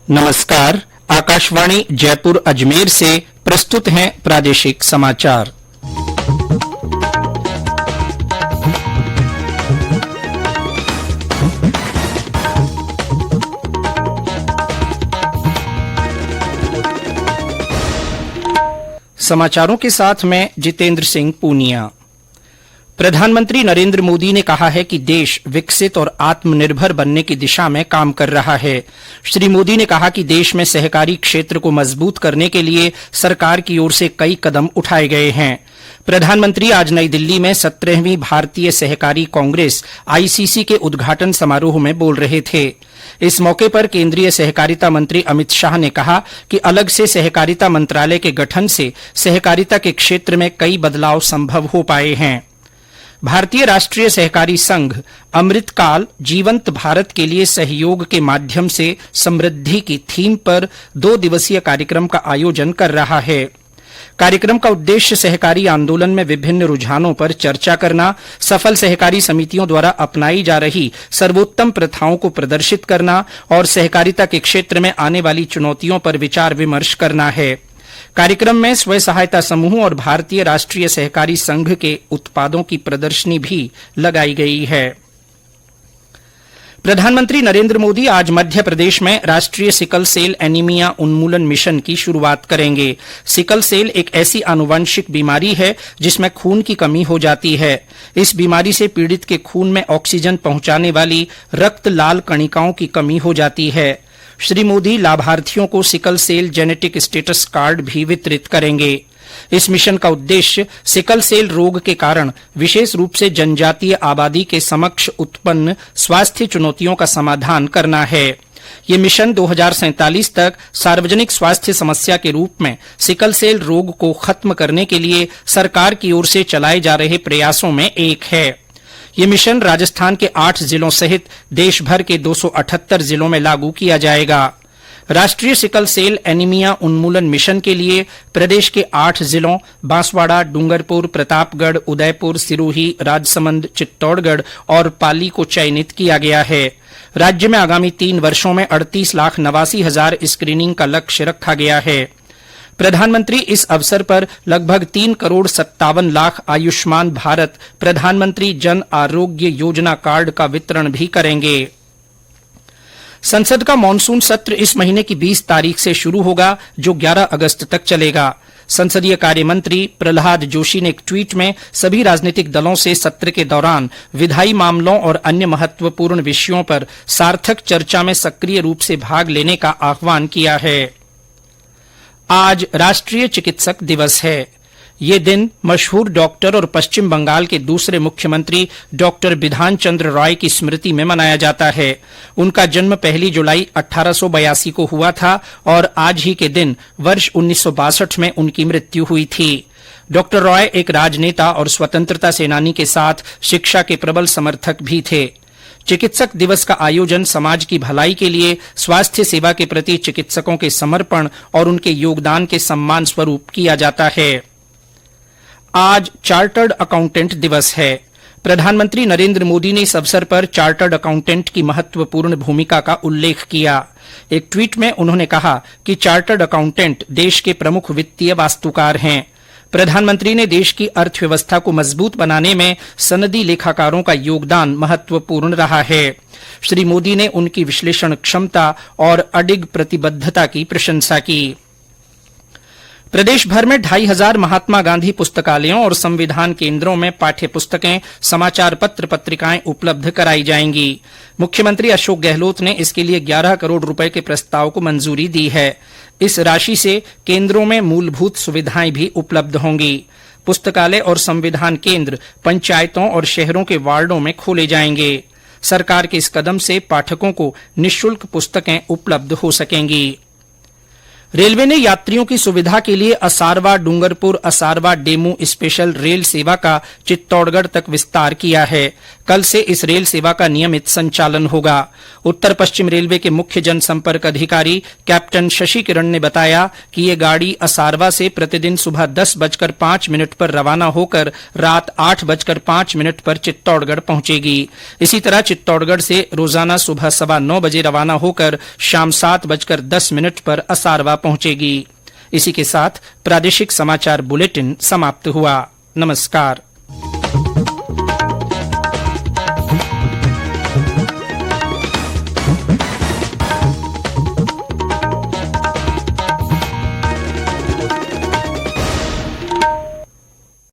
नमस्कार। आकाशवाणी जयपुर अजमेर से प्रस्तुत हैं प्रादेशिक समाचार। समाचारों के साथ मैं जितेंद्र सिंह पूनिया। प्रधानमंत्री नरेंद्र मोदी ने कहा है कि देश विकसित और आत्मनिर्भर बनने की दिशा में काम कर रहा है। श्री मोदी ने कहा कि देश में सहकारी क्षेत्र को मजबूत करने के लिए सरकार की ओर से कई कदम उठाए गए हैं। प्रधानमंत्री आज नई दिल्ली में 17वीं भारतीय सहकारी कांग्रेस आईसीसी के उद्घाटन समारोह में बोल रहे थे। इस मौके पर केंद्रीय सहकारिता मंत्री अमित शाह ने कहा कि अलग से सहकारिता मंत्रालय के गठन से सहकारिता के क्षेत्र में कई बदलाव संभव हो पाए हैं। भारतीय राष्ट्रीय सहकारी संघ अमृतकाल जीवंत भारत के लिए सहयोग के माध्यम से समृद्धि की थीम पर 2 दिवसीय कार्यक्रम का आयोजन कर रहा है। कार्यक्रम का उद्देश्य सहकारी आंदोलन में विभिन्न रुझानों पर चर्चा करना, सफल सहकारी समितियों द्वारा अपनाई जा रही सर्वोत्तम प्रथाओं को प्रदर्शित करना और सहकारिता के क्षेत्र में आने वाली चुनौतियों पर विचार विमर्श करना है। कार्यक्रम में स्वयं सहायता समूह और भारतीय राष्ट्रीय सहकारी संघ के उत्पादों की प्रदर्शनी भी लगाई गई है। प्रधानमंत्री नरेंद्र मोदी आज मध्य प्रदेश में राष्ट्रीय सिकल सेल एनीमिया उन्मूलन मिशन की शुरुआत करेंगे। सिकल सेल एक ऐसी आनुवंशिक बीमारी है जिसमें खून की कमी हो जाती है। इस बीमारी से पीड़ित के खून में ऑक्सीजन पहुंचाने वाली रक्त लाल कणिकाओं की कमी हो जाती है। श्री मोदी लाभार्थियों को sickle cell genetic status card भी वितरित करेंगे। इस मिशन का उद्देश्य सिकल सेल रोग के कारण विशेष रूप से जनजातीय आबादी के समक्ष उत्पन्न स्वास्थ्य चुनौतियों का समाधान करना है। ये मिशन 2047 तक सार्वजनिक स्वास्थ्य समस्या के रूप में सिकल सेल रोग को खत्म करने के लिए सरकार की ओर से चलाए जा रहे प्रयासों में एक है। ये मिशन राजस्थान के 8 जिलों सहित देश भर के 278 जिलों में लागू किया जाएगा। राष्ट्रीय सिकल सेल एनीमिया उन्मूलन मिशन के लिए प्रदेश के 8 जिलों बांसवाड़ा, डूंगरपुर, प्रतापगढ़, उदयपुर, सिरोही, राजसमंद, चित्तौड़गढ़ और पाली को चयनित किया गया है। राज्य में आगामी 3 वर्षों में 38,89,000 स्क्रीनिंग का लक्ष्य रखा गया है। प्रधानमंत्री इस अवसर पर लगभग 3,57,00,000 आयुष्मान भारत प्रधानमंत्री जन आरोग्य योजना कार्ड का वितरण भी करेंगे। संसद का मानसून सत्र इस महीने की 20 तारीख से शुरू होगा, जो 11 अगस्त तक चलेगा। संसदीय कार्य मंत्री प्रहलाद जोशी ने एक ट्वीट में सभी राजनीतिक दलों से सत्र के दौरान विधायी मामलों और अन्य महत्वपूर्ण विषयों पर सार्थक चर्चा में सक्रिय रूप से भाग लेने का आह्वान किया है। आज राष्ट्रीय चिकित्सक दिवस है। ये दिन मशहूर डॉक्टर और पश्चिम बंगाल के दूसरे मुख्यमंत्री डॉक्टर बिधान चंद्र रॉय की स्मृति में मनाया जाता है। उनका जन्म 1 जुलाई 1882 को हुआ था और आज ही के दिन वर्ष 1962 में उनकी मृत्यु हुई थी। डॉक्टर रॉय एक राजनेता और स्वतंत्रता सेनानी के साथ शिक्षा के प्रबल समर्थक भी थे। चिकित्सक दिवस का आयोजन समाज की भलाई के लिए स्वास्थ्य सेवा के प्रति चिकित्सकों के समर्पण और उनके योगदान के सम्मान स्वरूप किया जाता है। आज चार्टर्ड अकाउंटेंट दिवस है। प्रधानमंत्री नरेंद्र मोदी ने इस अवसर पर चार्टर्ड अकाउंटेंट की महत्वपूर्ण भूमिका का उल्लेख किया। एक ट्वीट में उन्होंने कहा कि चार्टर्ड अकाउंटेंट देश के प्रमुख वित्तीय वास्तुकार हैं। प्रधानमंत्री ने देश की अर्थव्यवस्था को मजबूत बनाने में सनदी लेखाकारों का योगदान महत्वपूर्ण रहा है। श्री मोदी ने उनकी विश्लेषण क्षमता और अडिग प्रतिबद्धता की प्रशंसा की। प्रदेश भर में 2,500 महात्मा गांधी पुस्तकालयों और संविधान केंद्रों में पाठ्य पुस्तकें, समाचार पत्र, पत्रिकाएं उपलब्ध कराई जाएंगी। मुख्यमंत्री अशोक गहलोत ने इसके लिए 11 करोड़ रुपए के प्रस्ताव को मंजूरी दी है। इस राशि से केंद्रों में मूलभूत सुविधाएं भी उपलब्ध होंगी। पुस्तकालय और संविधान केंद्र पंचायतों और शहरों के वार्डों में खोले जाएंगे। सरकार के इस कदम से पाठकों को निःशुल्क पुस्तकें उपलब्ध हो सकेंगी। रेलवे ने यात्रियों की सुविधा के लिए Asarwa Dungarpur Asarwa DEMU special rail सेवा का चित्तौड़गढ़ तक विस्तार किया है। कल से इस रेल सेवा का नियमित संचालन होगा। उत्तर पश्चिम रेलवे के मुख्य जनसंपर्क अधिकारी कैप्टन शशि किरण ने बताया कि ये गाड़ी असारवा से प्रतिदिन सुबह 10:05 पर रवाना होकर रात 8:05 पर चित्तौड़गढ़ पहुंचेगी। इसी तरह चित्तौड़गढ़ से रोजाना सुबह 9:15 बजे रवाना होकर शाम 7:10 पर असारवा पहुंचेगी। इसी के साथ प्रादेशिक समाचार बुलेटिन समाप्त हुआ। नमस्कार।